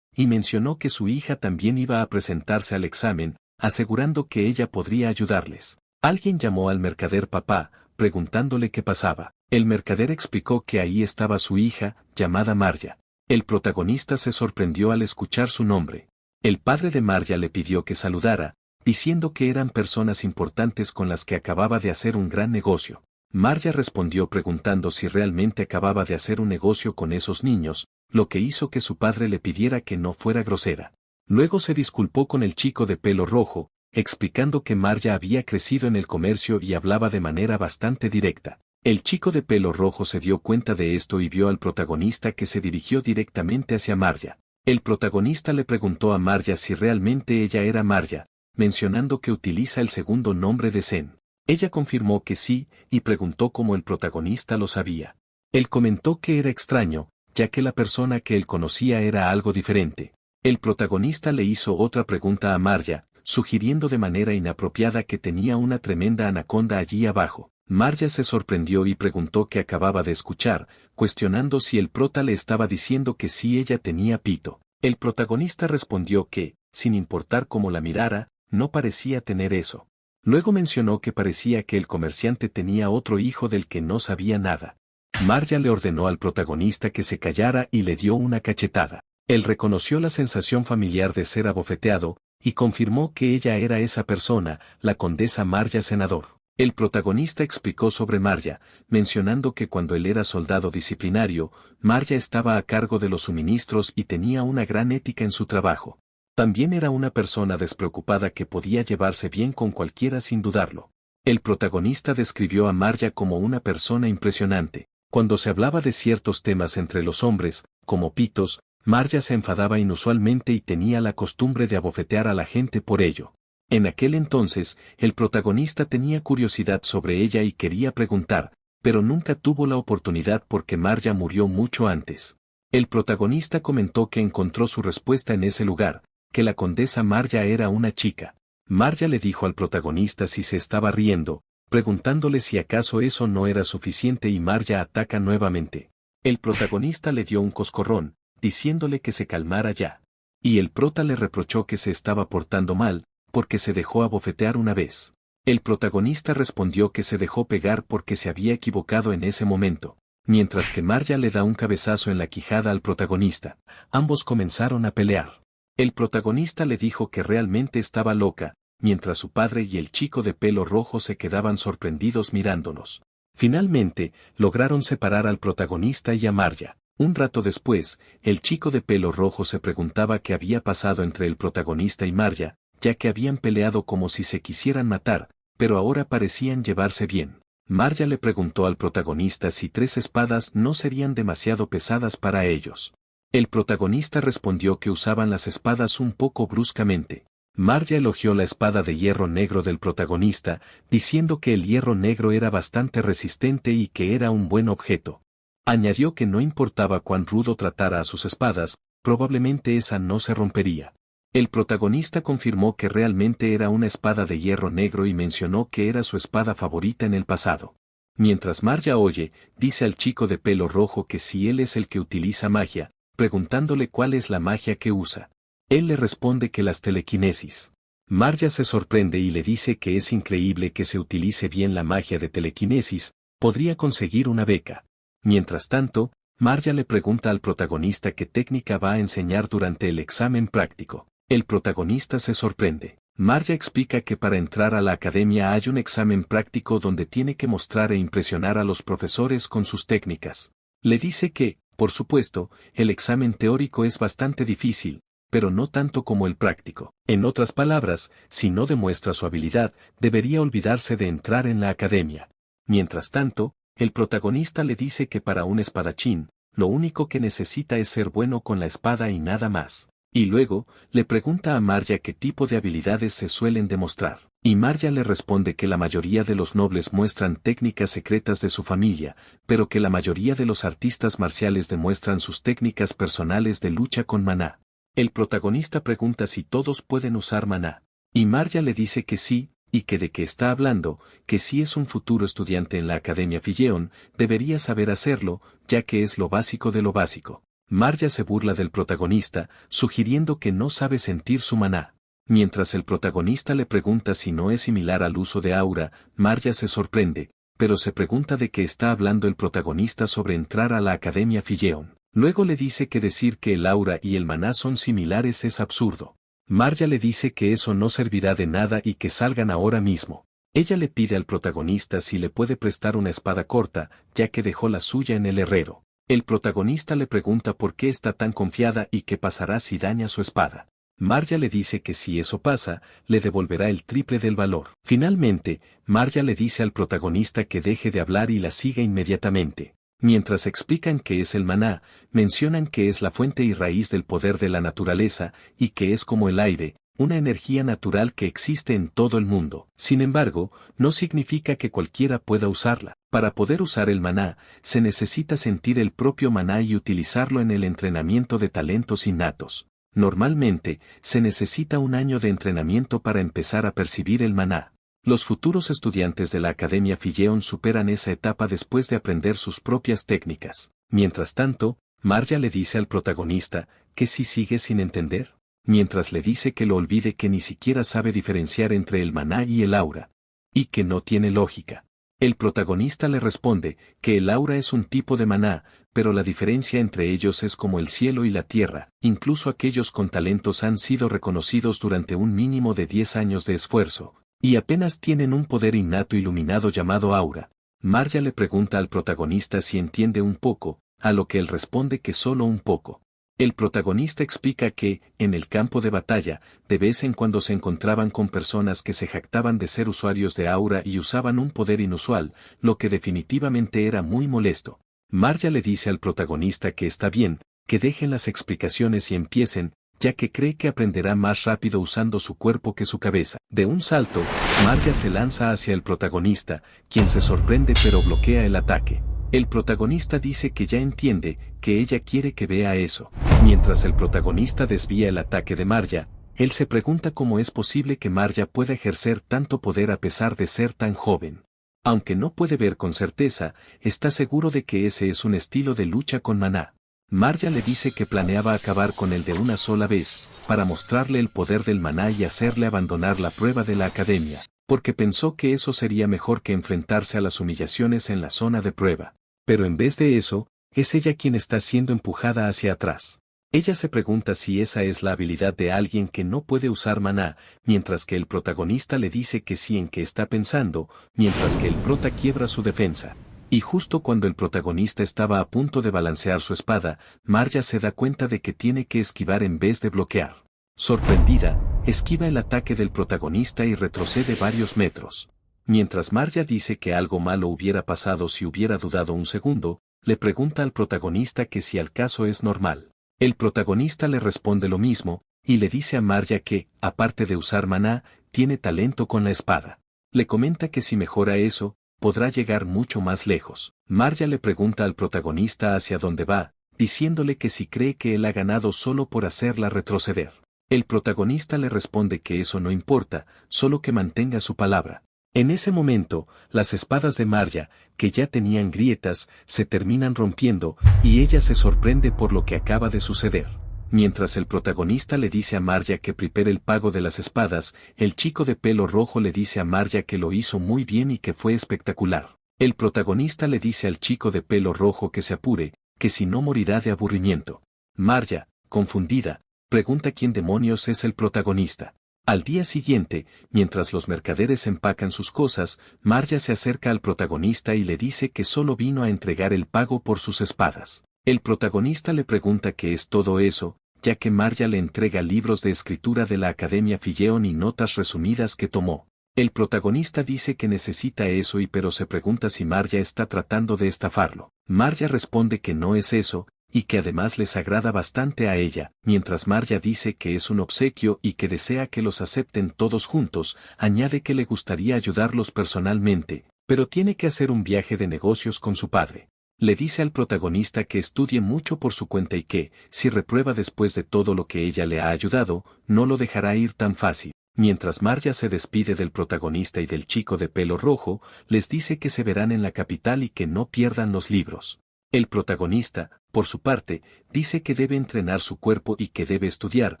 Y mencionó que su hija también iba a presentarse al examen, asegurando que ella podría ayudarles. Alguien llamó al mercader papá, preguntándole qué pasaba. El mercader explicó que ahí estaba su hija, llamada Marja. El protagonista se sorprendió al escuchar su nombre. El padre de Marja le pidió que saludara, diciendo que eran personas importantes con las que acababa de hacer un gran negocio. Marja respondió preguntando si realmente acababa de hacer un negocio con esos niños, lo que hizo que su padre le pidiera que no fuera grosera. Luego se disculpó con el chico de pelo rojo, explicando que Marja había crecido en el comercio y hablaba de manera bastante directa. El chico de pelo rojo se dio cuenta de esto y vio al protagonista que se dirigió directamente hacia Marja. El protagonista le preguntó a Marja si realmente ella era Marja, mencionando que utiliza el segundo nombre de Zen. Ella confirmó que sí, y preguntó cómo el protagonista lo sabía. Él comentó que era extraño, ya que la persona que él conocía era algo diferente. El protagonista le hizo otra pregunta a Marja, sugiriendo de manera inapropiada que tenía una tremenda anaconda allí abajo. Marja se sorprendió y preguntó qué acababa de escuchar, cuestionando si el prota le estaba diciendo que sí ella tenía pito. El protagonista respondió que, sin importar cómo la mirara, no parecía tener eso. Luego mencionó que parecía que el comerciante tenía otro hijo del que no sabía nada. Marja le ordenó al protagonista que se callara y le dio una cachetada. Él reconoció la sensación familiar de ser abofeteado, y confirmó que ella era esa persona, la condesa Marja Senador. El protagonista explicó sobre Marja, mencionando que cuando él era soldado disciplinario, Marja estaba a cargo de los suministros y tenía una gran ética en su trabajo. También era una persona despreocupada que podía llevarse bien con cualquiera sin dudarlo. El protagonista describió a Marja como una persona impresionante. Cuando se hablaba de ciertos temas entre los hombres, como pitos, Marja se enfadaba inusualmente y tenía la costumbre de abofetear a la gente por ello. En aquel entonces, el protagonista tenía curiosidad sobre ella y quería preguntar, pero nunca tuvo la oportunidad porque Marja murió mucho antes. El protagonista comentó que encontró su respuesta en ese lugar, que la condesa Marja era una chica. Marja le dijo al protagonista si se estaba riendo, preguntándole si acaso eso no era suficiente y Marja ataca nuevamente. El protagonista le dio un coscorrón, diciéndole que se calmara ya. Y el prota le reprochó que se estaba portando mal, porque se dejó abofetear una vez. El protagonista respondió que se dejó pegar porque se había equivocado en ese momento, mientras que Marja le da un cabezazo en la quijada al protagonista. Ambos comenzaron a pelear. El protagonista le dijo que realmente estaba loca, mientras su padre y el chico de pelo rojo se quedaban sorprendidos mirándolos. Finalmente, lograron separar al protagonista y a Marja. Un rato después, el chico de pelo rojo se preguntaba qué había pasado entre el protagonista y Marja, ya que habían peleado como si se quisieran matar, pero ahora parecían llevarse bien. Marja le preguntó al protagonista si 3 espadas no serían demasiado pesadas para ellos. El protagonista respondió que usaban las espadas un poco bruscamente. Marja elogió la espada de hierro negro del protagonista, diciendo que el hierro negro era bastante resistente y que era un buen objeto. Añadió que no importaba cuán rudo tratara a sus espadas, probablemente esa no se rompería. El protagonista confirmó que realmente era una espada de hierro negro y mencionó que era su espada favorita en el pasado. Mientras Marja oye, dice al chico de pelo rojo que si él es el que utiliza magia, preguntándole cuál es la magia que usa. Él le responde que las telequinesis. Marja se sorprende y le dice que es increíble que se utilice bien la magia de telequinesis, podría conseguir una beca. Mientras tanto, Marja le pregunta al protagonista qué técnica va a enseñar durante el examen práctico. El protagonista se sorprende. Marja explica que para entrar a la academia hay un examen práctico donde tiene que mostrar e impresionar a los profesores con sus técnicas. Le dice que, por supuesto, el examen teórico es bastante difícil, pero no tanto como el práctico. En otras palabras, si no demuestra su habilidad, debería olvidarse de entrar en la academia. Mientras tanto, el protagonista le dice que para un espadachín, lo único que necesita es ser bueno con la espada y nada más. Y luego, le pregunta a Marja qué tipo de habilidades se suelen demostrar. Y Marja le responde que la mayoría de los nobles muestran técnicas secretas de su familia, pero que la mayoría de los artistas marciales demuestran sus técnicas personales de lucha con maná. El protagonista pregunta si todos pueden usar maná. Y Marja le dice que sí, y que de qué está hablando, que si es un futuro estudiante en la Academia Filleon, debería saber hacerlo, ya que es lo básico de lo básico. Marja se burla del protagonista, sugiriendo que no sabe sentir su maná. Mientras el protagonista le pregunta si no es similar al uso de aura, Marja se sorprende, pero se pregunta de qué está hablando el protagonista sobre entrar a la Academia Filleon. Luego le dice que decir que el aura y el maná son similares es absurdo. Marja le dice que eso no servirá de nada y que salgan ahora mismo. Ella le pide al protagonista si le puede prestar una espada corta, ya que dejó la suya en el herrero. El protagonista le pregunta por qué está tan confiada y qué pasará si daña su espada. Marja le dice que si eso pasa, le devolverá el triple del valor. Finalmente, Marja le dice al protagonista que deje de hablar y la siga inmediatamente. Mientras explican qué es el maná, mencionan que es la fuente y raíz del poder de la naturaleza, y que es como el aire, una energía natural que existe en todo el mundo. Sin embargo, no significa que cualquiera pueda usarla. Para poder usar el maná, se necesita sentir el propio maná y utilizarlo en el entrenamiento de talentos innatos. Normalmente, se necesita un año de entrenamiento para empezar a percibir el maná. Los futuros estudiantes de la Academia Filleon superan esa etapa después de aprender sus propias técnicas. Mientras tanto, Marja le dice al protagonista que si sigue sin entender, mientras le dice que lo olvide, que ni siquiera sabe diferenciar entre el maná y el aura, y que no tiene lógica. El protagonista le responde que el aura es un tipo de maná, pero la diferencia entre ellos es como el cielo y la tierra. Incluso aquellos con talentos han sido reconocidos durante un mínimo de 10 años de esfuerzo, y apenas tienen un poder innato iluminado llamado aura. Marja le pregunta al protagonista si entiende un poco, a lo que él responde que solo un poco. El protagonista explica que, en el campo de batalla, de vez en cuando se encontraban con personas que se jactaban de ser usuarios de aura y usaban un poder inusual, lo que definitivamente era muy molesto. Marja le dice al protagonista que está bien, que dejen las explicaciones y empiecen, ya que cree que aprenderá más rápido usando su cuerpo que su cabeza. De un salto, Marja se lanza hacia el protagonista, quien se sorprende pero bloquea el ataque. El protagonista dice que ya entiende, que ella quiere que vea eso. Mientras el protagonista desvía el ataque de Marja, él se pregunta cómo es posible que Marja pueda ejercer tanto poder a pesar de ser tan joven. Aunque no puede ver con certeza, está seguro de que ese es un estilo de lucha con maná. Marja le dice que planeaba acabar con él de una sola vez, para mostrarle el poder del maná y hacerle abandonar la prueba de la academia, porque pensó que eso sería mejor que enfrentarse a las humillaciones en la zona de prueba. Pero en vez de eso, es ella quien está siendo empujada hacia atrás. Ella se pregunta si esa es la habilidad de alguien que no puede usar maná, mientras que el protagonista le dice que sí en qué está pensando, mientras que el prota quiebra su defensa. Y justo cuando el protagonista estaba a punto de balancear su espada, Marja se da cuenta de que tiene que esquivar en vez de bloquear. Sorprendida, esquiva el ataque del protagonista y retrocede varios metros. Mientras Marja dice que algo malo hubiera pasado si hubiera dudado un segundo, le pregunta al protagonista que si al caso es normal. El protagonista le responde lo mismo, y le dice a Marja que, aparte de usar maná, tiene talento con la espada. Le comenta que si mejora eso, podrá llegar mucho más lejos. Marja le pregunta al protagonista hacia dónde va, diciéndole que si cree que él ha ganado solo por hacerla retroceder. El protagonista le responde que eso no importa, solo que mantenga su palabra. En ese momento, las espadas de Marja, que ya tenían grietas, se terminan rompiendo, y ella se sorprende por lo que acaba de suceder. Mientras el protagonista le dice a Marja que prepare el pago de las espadas, el chico de pelo rojo le dice a Marja que lo hizo muy bien y que fue espectacular. El protagonista le dice al chico de pelo rojo que se apure, que si no morirá de aburrimiento. Marja, confundida, pregunta quién demonios es el protagonista. Al día siguiente, mientras los mercaderes empacan sus cosas, Marja se acerca al protagonista y le dice que solo vino a entregar el pago por sus espadas. El protagonista le pregunta qué es todo eso, ya que Marja le entrega libros de escritura de la Academia Filleon y notas resumidas que tomó. El protagonista dice que necesita eso pero se pregunta si Marja está tratando de estafarlo. Marja responde que no es eso, y que además les agrada bastante a ella, mientras Marja dice que es un obsequio y que desea que los acepten todos juntos, añade que le gustaría ayudarlos personalmente, pero tiene que hacer un viaje de negocios con su padre. Le dice al protagonista que estudie mucho por su cuenta y que, si reprueba después de todo lo que ella le ha ayudado, no lo dejará ir tan fácil. Mientras Marja se despide del protagonista y del chico de pelo rojo, les dice que se verán en la capital y que no pierdan los libros. El protagonista, por su parte, dice que debe entrenar su cuerpo y que debe estudiar,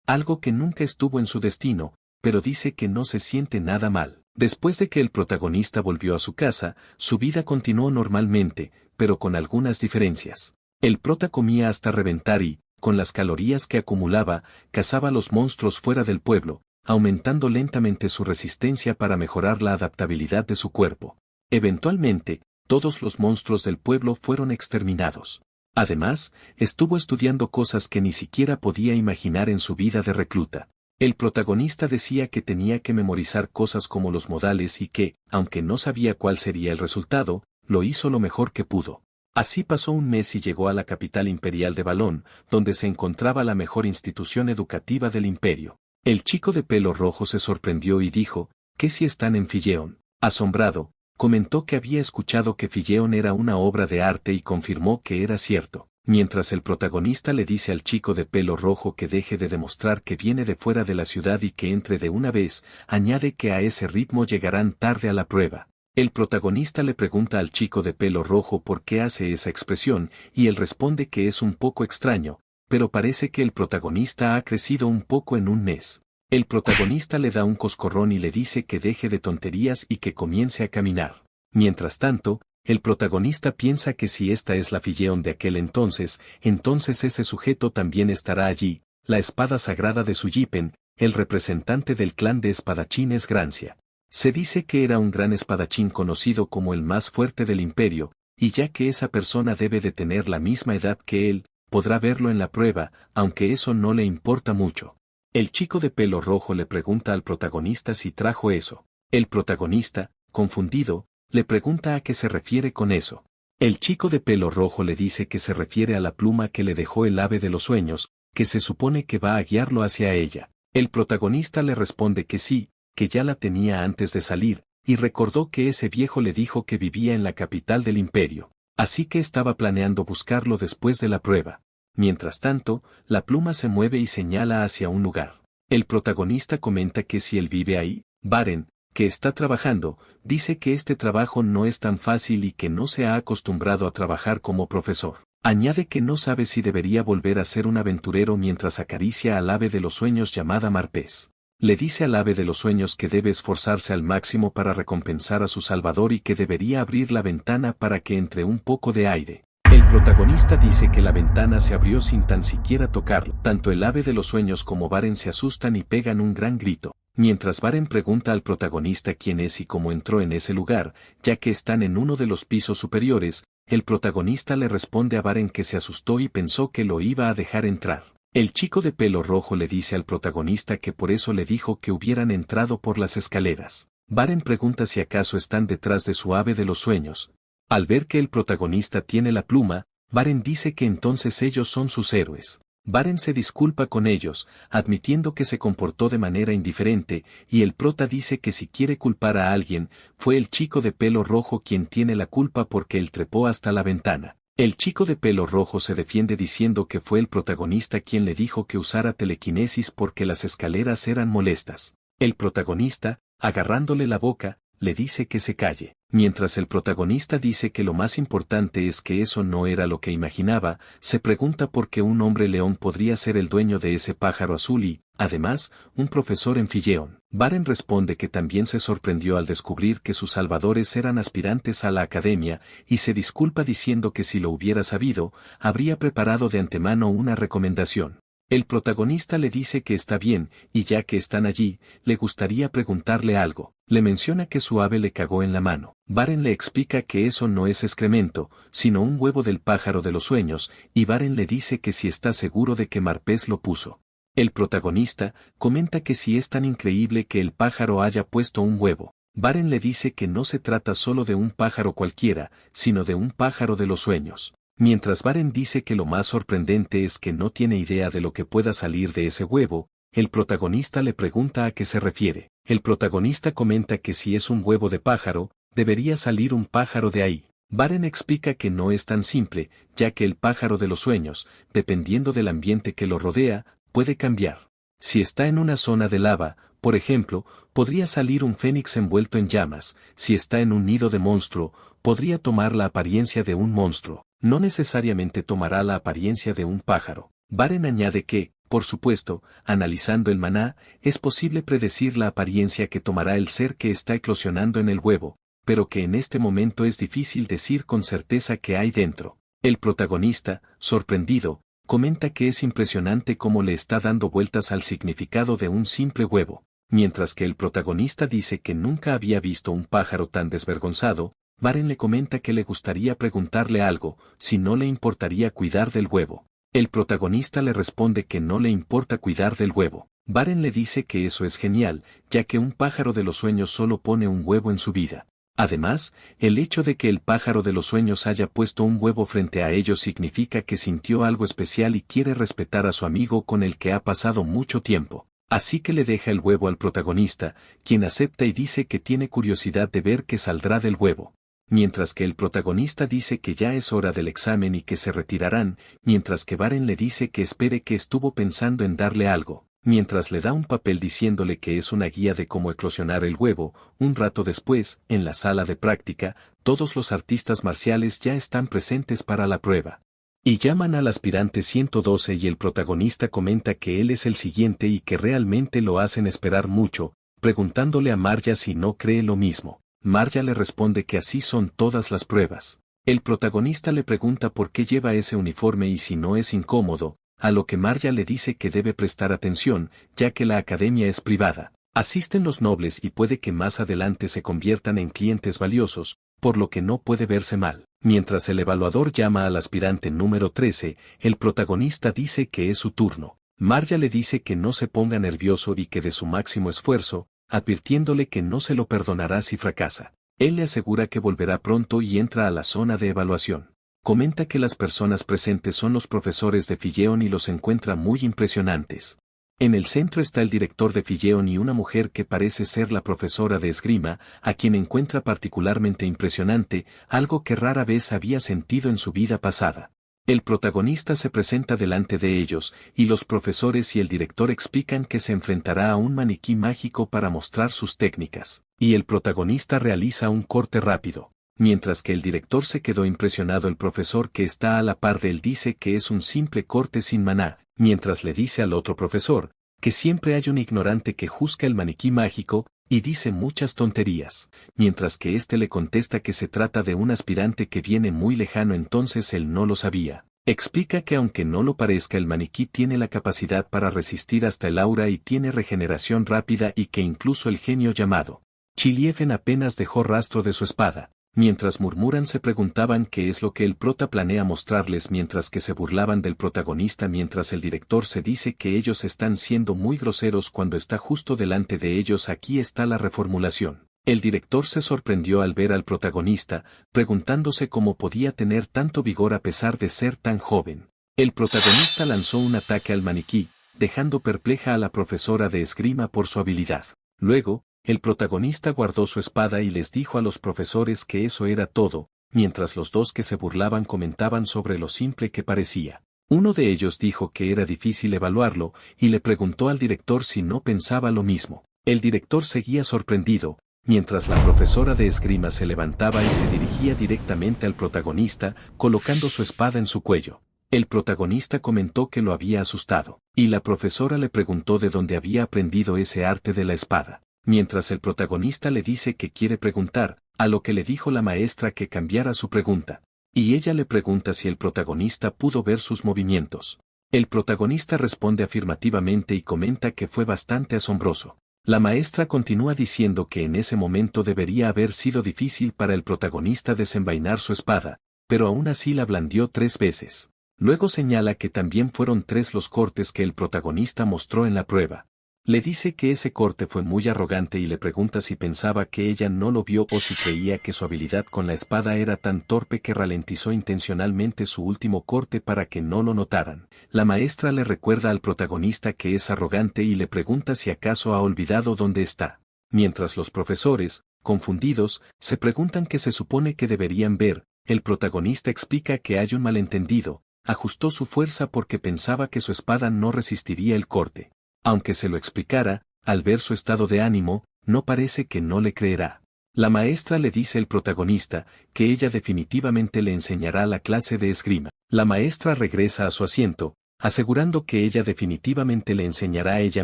algo que nunca estuvo en su destino, pero dice que no se siente nada mal. Después de que el protagonista volvió a su casa, su vida continuó normalmente, pero con algunas diferencias. El prota comía hasta reventar y, con las calorías que acumulaba, cazaba los monstruos fuera del pueblo, aumentando lentamente su resistencia para mejorar la adaptabilidad de su cuerpo. Eventualmente, todos los monstruos del pueblo fueron exterminados. Además, estuvo estudiando cosas que ni siquiera podía imaginar en su vida de recluta. El protagonista decía que tenía que memorizar cosas como los modales y que, aunque no sabía cuál sería el resultado, lo hizo lo mejor que pudo. Así pasó un mes y llegó a la capital imperial de Balón, donde se encontraba la mejor institución educativa del imperio. El chico de pelo rojo se sorprendió y dijo, ¿qué si están en Filleon? Asombrado, comentó que había escuchado que Filleon era una obra de arte y confirmó que era cierto. Mientras el protagonista le dice al chico de pelo rojo que deje de demostrar que viene de fuera de la ciudad y que entre de una vez, añade que a ese ritmo llegarán tarde a la prueba. El protagonista le pregunta al chico de pelo rojo por qué hace esa expresión, y él responde que es un poco extraño, pero parece que el protagonista ha crecido un poco en un mes. El protagonista le da un coscorrón y le dice que deje de tonterías y que comience a caminar. Mientras tanto, el protagonista piensa que si esta es la Filleon de aquel entonces ese sujeto también estará allí, la espada sagrada de Suyipen, el representante del clan de espadachines Grancia. Se dice que era un gran espadachín conocido como el más fuerte del imperio, y ya que esa persona debe de tener la misma edad que él, podrá verlo en la prueba, aunque eso no le importa mucho. El chico de pelo rojo le pregunta al protagonista si trajo eso. El protagonista, confundido, le pregunta a qué se refiere con eso. El chico de pelo rojo le dice que se refiere a la pluma que le dejó el ave de los sueños, que se supone que va a guiarlo hacia ella. El protagonista le responde que sí, que ya la tenía antes de salir, y recordó que ese viejo le dijo que vivía en la capital del imperio, así que estaba planeando buscarlo después de la prueba. Mientras tanto, la pluma se mueve y señala hacia un lugar. El protagonista comenta que si él vive ahí, Baren, que está trabajando, dice que este trabajo no es tan fácil y que no se ha acostumbrado a trabajar como profesor. Añade que no sabe si debería volver a ser un aventurero mientras acaricia al ave de los sueños llamada Marpés. Le dice al ave de los sueños que debe esforzarse al máximo para recompensar a su salvador y que debería abrir la ventana para que entre un poco de aire. El protagonista dice que la ventana se abrió sin tan siquiera tocarlo. Tanto el ave de los sueños como Baren se asustan y pegan un gran grito. Mientras Baren pregunta al protagonista quién es y cómo entró en ese lugar, ya que están en uno de los pisos superiores, el protagonista le responde a Baren que se asustó y pensó que lo iba a dejar entrar. El chico de pelo rojo le dice al protagonista que por eso le dijo que hubieran entrado por las escaleras. Baren pregunta si acaso están detrás de su ave de los sueños. Al ver que el protagonista tiene la pluma, Baren dice que entonces ellos son sus héroes. Baren se disculpa con ellos, admitiendo que se comportó de manera indiferente, y el prota dice que si quiere culpar a alguien, fue el chico de pelo rojo quien tiene la culpa porque él trepó hasta la ventana. El chico de pelo rojo se defiende diciendo que fue el protagonista quien le dijo que usara telequinesis porque las escaleras eran molestas. El protagonista, agarrándole la boca, le dice que se calle. Mientras el protagonista dice que lo más importante es que eso no era lo que imaginaba, se pregunta por qué un hombre león podría ser el dueño de ese pájaro azul y, además, un profesor en Figeon. Baren responde que también se sorprendió al descubrir que sus salvadores eran aspirantes a la academia, y se disculpa diciendo que si lo hubiera sabido, habría preparado de antemano una recomendación. El protagonista le dice que está bien, y ya que están allí, le gustaría preguntarle algo. Le menciona que su ave le cagó en la mano. Baren le explica que eso no es excremento, sino un huevo del pájaro de los sueños, y Baren le dice que si está seguro de que Marpes lo puso. El protagonista comenta que si es tan increíble que el pájaro haya puesto un huevo. Baren le dice que no se trata solo de un pájaro cualquiera, sino de un pájaro de los sueños. Mientras Baren dice que lo más sorprendente es que no tiene idea de lo que pueda salir de ese huevo, el protagonista le pregunta a qué se refiere. El protagonista comenta que si es un huevo de pájaro, debería salir un pájaro de ahí. Baren explica que no es tan simple, ya que el pájaro de los sueños, dependiendo del ambiente que lo rodea, puede cambiar. Si está en una zona de lava, por ejemplo, podría salir un fénix envuelto en llamas. Si está en un nido de monstruo, podría tomar la apariencia de un monstruo. No necesariamente tomará la apariencia de un pájaro. Baren añade que, por supuesto, analizando el maná, es posible predecir la apariencia que tomará el ser que está eclosionando en el huevo, pero que en este momento es difícil decir con certeza qué hay dentro. El protagonista, sorprendido, comenta que es impresionante cómo le está dando vueltas al significado de un simple huevo, mientras que el protagonista dice que nunca había visto un pájaro tan desvergonzado. Baren le comenta que le gustaría preguntarle algo, si no le importaría cuidar del huevo. El protagonista le responde que no le importa cuidar del huevo. Baren le dice que eso es genial, ya que un pájaro de los sueños solo pone un huevo en su vida. Además, el hecho de que el pájaro de los sueños haya puesto un huevo frente a ellos significa que sintió algo especial y quiere respetar a su amigo con el que ha pasado mucho tiempo. Así que le deja el huevo al protagonista, quien acepta y dice que tiene curiosidad de ver qué saldrá del huevo. Mientras que el protagonista dice que ya es hora del examen y que se retirarán, mientras que Baren le dice que espere, que estuvo pensando en darle algo, mientras le da un papel diciéndole que es una guía de cómo eclosionar el huevo. Un rato después, en la sala de práctica, todos los artistas marciales ya están presentes para la prueba. Y llaman al aspirante 112 y el protagonista comenta que él es el siguiente y que realmente lo hacen esperar mucho, preguntándole a Marja si no cree lo mismo. Marja le responde que así son todas las pruebas. El protagonista le pregunta por qué lleva ese uniforme y si no es incómodo, a lo que Marja le dice que debe prestar atención, ya que la academia es privada. Asisten los nobles y puede que más adelante se conviertan en clientes valiosos, por lo que no puede verse mal. Mientras el evaluador llama al aspirante número 13, el protagonista dice que es su turno. Marja le dice que no se ponga nervioso y que dé su máximo esfuerzo, advirtiéndole que no se lo perdonará si fracasa. Él le asegura que volverá pronto y entra a la zona de evaluación. Comenta que las personas presentes son los profesores de Figeon y los encuentra muy impresionantes. En el centro está el director de Figeon y una mujer que parece ser la profesora de esgrima, a quien encuentra particularmente impresionante, algo que rara vez había sentido en su vida pasada. El protagonista se presenta delante de ellos, y los profesores y el director explican que se enfrentará a un maniquí mágico para mostrar sus técnicas, y el protagonista realiza un corte rápido. Mientras que el director se quedó impresionado, el profesor que está a la par de él dice que es un simple corte sin maná, mientras le dice al otro profesor, que siempre hay un ignorante que juzga el maniquí mágico, y dice muchas tonterías, mientras que éste le contesta que se trata de un aspirante que viene muy lejano, entonces él no lo sabía. Explica que aunque no lo parezca, el maniquí tiene la capacidad para resistir hasta el aura y tiene regeneración rápida, y que incluso el genio llamado Chiliefen apenas dejó rastro de su espada. Mientras murmuran se preguntaban qué es lo que el prota planea mostrarles, mientras que se burlaban del protagonista, mientras el director se dice que ellos están siendo muy groseros cuando está justo delante de ellos. Aquí está la reformulación. El director se sorprendió al ver al protagonista, preguntándose cómo podía tener tanto vigor a pesar de ser tan joven. El protagonista lanzó un ataque al maniquí, dejando perpleja a la profesora de esgrima por su habilidad. Luego, el protagonista guardó su espada y les dijo a los profesores que eso era todo, mientras los dos que se burlaban comentaban sobre lo simple que parecía. Uno de ellos dijo que era difícil evaluarlo, y le preguntó al director si no pensaba lo mismo. El director seguía sorprendido, mientras la profesora de esgrima se levantaba y se dirigía directamente al protagonista, colocando su espada en su cuello. El protagonista comentó que lo había asustado, y la profesora le preguntó de dónde había aprendido ese arte de la espada. Mientras el protagonista le dice que quiere preguntar, a lo que le dijo la maestra que cambiara su pregunta, y ella le pregunta si el protagonista pudo ver sus movimientos. El protagonista responde afirmativamente y comenta que fue bastante asombroso. La maestra continúa diciendo que en ese momento debería haber sido difícil para el protagonista desenvainar su espada, pero aún así la blandió 3 veces. Luego señala que también fueron 3 los cortes que el protagonista mostró en la prueba. Le dice que ese corte fue muy arrogante y le pregunta si pensaba que ella no lo vio o si creía que su habilidad con la espada era tan torpe que ralentizó intencionalmente su último corte para que no lo notaran. La maestra le recuerda al protagonista que es arrogante y le pregunta si acaso ha olvidado dónde está. Mientras los profesores, confundidos, se preguntan qué se supone que deberían ver, el protagonista explica que hay un malentendido, ajustó su fuerza porque pensaba que su espada no resistiría el corte. Aunque se lo explicara, al ver su estado de ánimo, no parece que no le creerá. La maestra le dice al protagonista que ella definitivamente le enseñará la clase de esgrima. La maestra regresa a su asiento, asegurando que ella definitivamente le enseñará a ella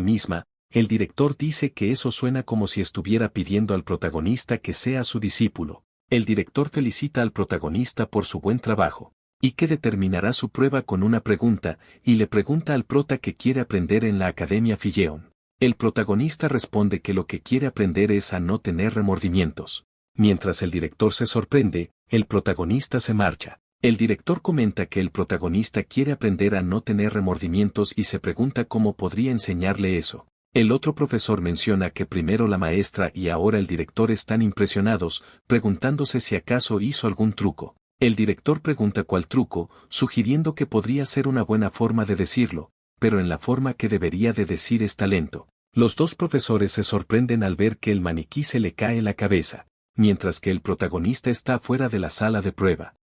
misma. El director dice que eso suena como si estuviera pidiendo al protagonista que sea su discípulo. El director felicita al protagonista por su buen trabajo, y que determinará su prueba con una pregunta, y le pregunta al prota qué quiere aprender en la Academia Filleon. El protagonista responde que lo que quiere aprender es a no tener remordimientos. Mientras el director se sorprende, el protagonista se marcha. El director comenta que el protagonista quiere aprender a no tener remordimientos y se pregunta cómo podría enseñarle eso. El otro profesor menciona que primero la maestra y ahora el director están impresionados, preguntándose si acaso hizo algún truco. El director pregunta cuál truco, sugiriendo que podría ser una buena forma de decirlo, pero en la forma que debería de decir es talento. Los 2 profesores se sorprenden al ver que el maniquí se le cae la cabeza, mientras que el protagonista está fuera de la sala de prueba.